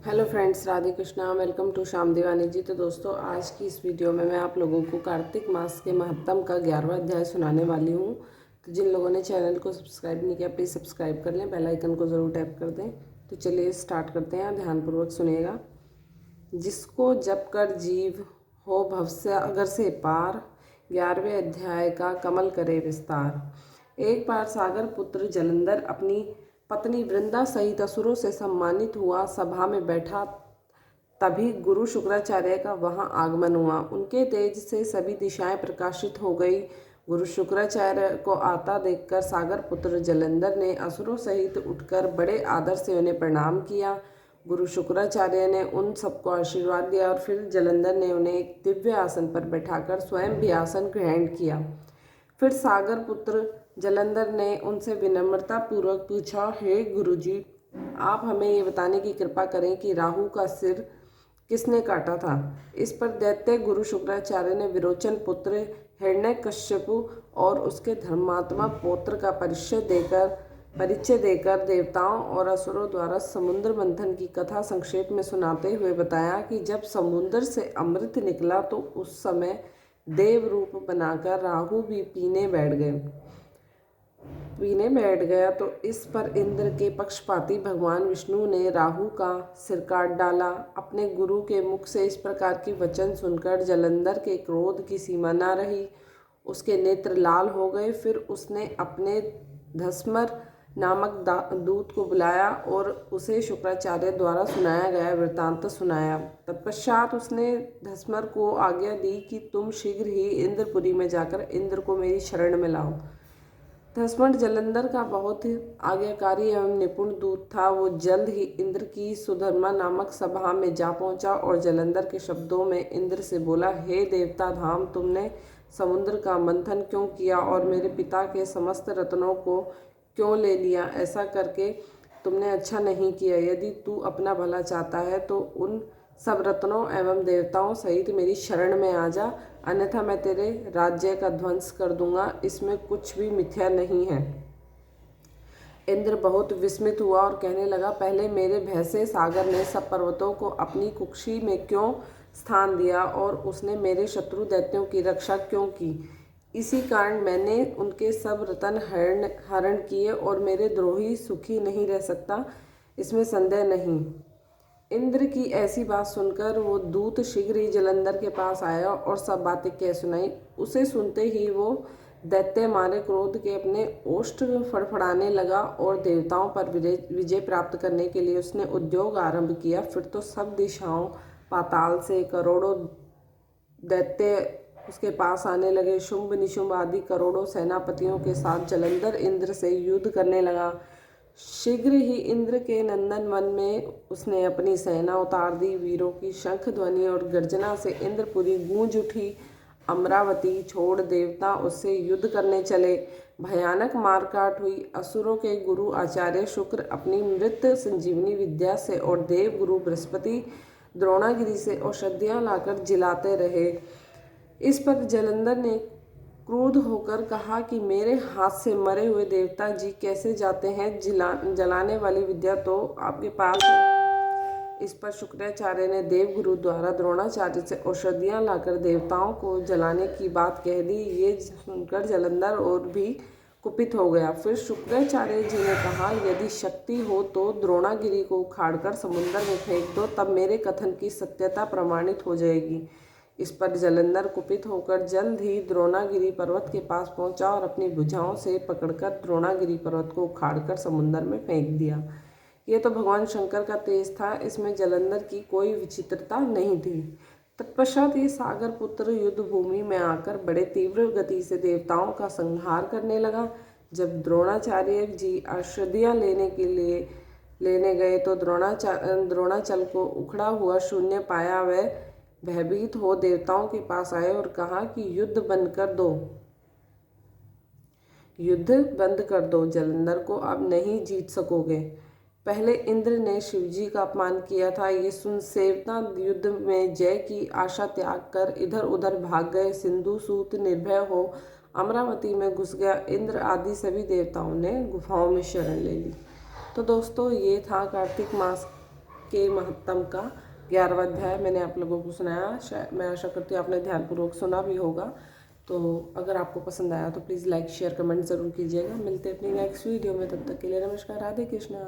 Hello friends, Radhe Krishna. Welcome to Shyam Deewani ji. तो दोस्तों, आज की इस वीडियो में मैं आप लोगों को कार्तिक मास के महत्तम का 11वां अध्याय सुनाने वाली हूँ। तो जिन लोगों ने चैनल को सब्सक्राइब नहीं किया, प्लीज़ सब्सक्राइब कर लें, बेल आइकन को ज़रूर टैप कर दें। तो चलिए स्टार्ट करते हैं, ध्यानपूर्वक सुनिएगा। जिसको जप कर जीव हो भव से अगर से पार, 11वें अध्याय का कमल करे विस्तार। एक बार सागर पुत्र जलंधर अपनी पत्नी वृंदा सहित असुरों से सम्मानित हुआ सभा में बैठा। तभी गुरु शुक्राचार्य का वहां आगमन हुआ। उनके तेज से सभी दिशाएं प्रकाशित हो गई। गुरु शुक्राचार्य को आता देखकर सागर पुत्र जलंधर ने असुरों सहित उठकर बड़े आदर से उन्हें प्रणाम किया। गुरु शुक्राचार्य ने उन सबको आशीर्वाद दिया और फिर जलंधर ने उन्हें एक दिव्य आसन पर बैठाकर स्वयं भी आसन ग्रहण किया। फिर सागर पुत्र जलंधर ने उनसे विनम्रता पूर्वक पूछा, हे गुरुजी, आप हमें ये बताने की कृपा करें कि राहु का सिर किसने काटा था। इस पर दैत्य गुरु शुक्राचार्य ने विरोचन पुत्र हिरण्यकश्यपु और उसके धर्मात्मा पौत्र का परिचय देकर देवताओं और असुरों द्वारा समुद्र मंथन की कथा संक्षेप में सुनाते हुए बताया कि जब समुद्र से अमृत निकला तो उस समय देव रूप बनाकर राहु भी पीने बैठ गया। तो इस पर इंद्र के पक्षपाती भगवान विष्णु ने राहु का सिर काट डाला। अपने गुरु के मुख से इस प्रकार की वचन सुनकर जलंधर के क्रोध की सीमा न रही। उसके नेत्र लाल हो गए। फिर उसने अपने धस्मर नामक दूत को बुलाया और उसे शुक्राचार्य द्वारा सुनाया गया वृत्तांत सुनाया। तत्पश्चात उसने धस्मर को आज्ञा दी कि तुम शीघ्र ही इंद्रपुरी में जाकर इंद्र को मेरी शरण में लाओ। धस्मर जलंधर का बहुत आज्ञाकारी एवं निपुण दूत था। वो जल्द ही इंद्र की सुधर्मा नामक सभा में जा पहुंचा और जलंधर के शब्दों में इंद्र से बोला, हे देवता धाम, तुमने समुद्र का मंथन क्यों किया और मेरे पिता के समस्त रत्नों को क्यों ले लिया? ऐसा करके तुमने अच्छा नहीं किया। यदि तू अपना भला चाहता है तो उन सब रत्नों एवं देवताओं सहित मेरी शरण में आ जा, अन्यथा मैं तेरे राज्य का ध्वंस कर दूंगा। इसमें कुछ भी मिथ्या नहीं है। इंद्र बहुत विस्मित हुआ और कहने लगा, पहले मेरे भय से सागर ने सब पर्वतों को अपनी कुक्षी में क्यों स्थान दिया और उसने मेरे शत्रु दैत्यों की रक्षा क्यों की? इसी कारण मैंने उनके सब रत्न हरण किए और मेरे द्रोही सुखी नहीं रह सकता, इसमें संदेह नहीं। इंद्र की ऐसी बात सुनकर वो दूत शीघ्र ही जलंधर के पास आया और सब बातें कह सुनाई। उसे सुनते ही वो दैत्य मारे क्रोध के अपने ओष्ठ फड़फड़ाने लगा और देवताओं पर विजय प्राप्त करने के लिए उसने उद्योग आरंभ किया। फिर तो सब दिशाओं पाताल से करोड़ों दैत्य उसके पास आने लगे। शुंभ निशुंभ आदि करोड़ों सेनापतियों के साथ जलंधर इंद्र से युद्ध करने लगा। शीघ्र ही इंद्र के नंदन वन में उसने अपनी सेना उतार दी। वीरों की शंख ध्वनि और गर्जना से इंद्रपुरी गूंज उठी। अमरावती छोड़ देवता उससे युद्ध करने चले। भयानक मारकाट हुई। असुरों के गुरु आचार्य शुक्र अपनी मृत संजीवनी विद्या से और देव गुरु बृहस्पति द्रोणागिरी से औषधियां लाकर जिलाते रहे। इस पर जलंधर ने क्रुद्ध होकर कहा कि मेरे हाथ से मरे हुए देवता जी कैसे जाते हैं? जलाने वाली विद्या तो आपके पास है। इस पर शुक्राचार्य ने देवगुरु द्वारा द्रोणाचार्य से औषधियां लाकर देवताओं को जलाने की बात कह दी। ये सुनकर जलंधर और भी कुपित हो गया। फिर शुक्राचार्य जी ने कहा, यदि शक्ति हो तो द्रोणागिरी को उखाड़कर समुद्र में फेंक दो, तब मेरे कथन की सत्यता प्रमाणित हो जाएगी। इस पर जलंधर कुपित होकर जल्द ही द्रोणागिरी पर्वत के पास पहुंचा और अपनी भुजाओं से पकड़कर द्रोणागिरी पर्वत को उखाड़कर समुद्र में फेंक दिया। ये तो भगवान शंकर का तेज था, इसमें जलंधर की कोई विचित्रता नहीं थी। तत्पश्चात ये सागर पुत्र युद्ध भूमि में आकर बड़े तीव्र गति से देवताओं का संहार करने लगा। जब द्रोणाचार्य जी औषधियां लेने गए तो द्रोणाचल को उखड़ा हुआ शून्य पाया। वह भयभीत हो देवताओं के पास आए और कहा कि युद्ध बंद कर दो, जलंधर को अब नहीं जीत सकोगे। पहले इंद्र ने शिवजी का अपमान किया था। ये सुन सेवता युद्ध में जय की आशा त्याग कर इधर उधर भाग गए। सिंधु सूत निर्भय हो अमरावती में घुस गया। इंद्र आदि सभी देवताओं ने गुफाओं में शरण ले ली। तो दोस्तों, ये था कार्तिक मास के महत्तम का 11वां अध्याय मैंने आप लोगों को सुनाया। मैं आशा करती हूँ आपने ध्यानपूर्वक सुना भी होगा। तो अगर आपको पसंद आया तो प्लीज़ लाइक शेयर कमेंट ज़रूर कीजिएगा। मिलते हैं अपनी नेक्स्ट वीडियो में, तब तक के लिए नमस्कार, राधे कृष्णा।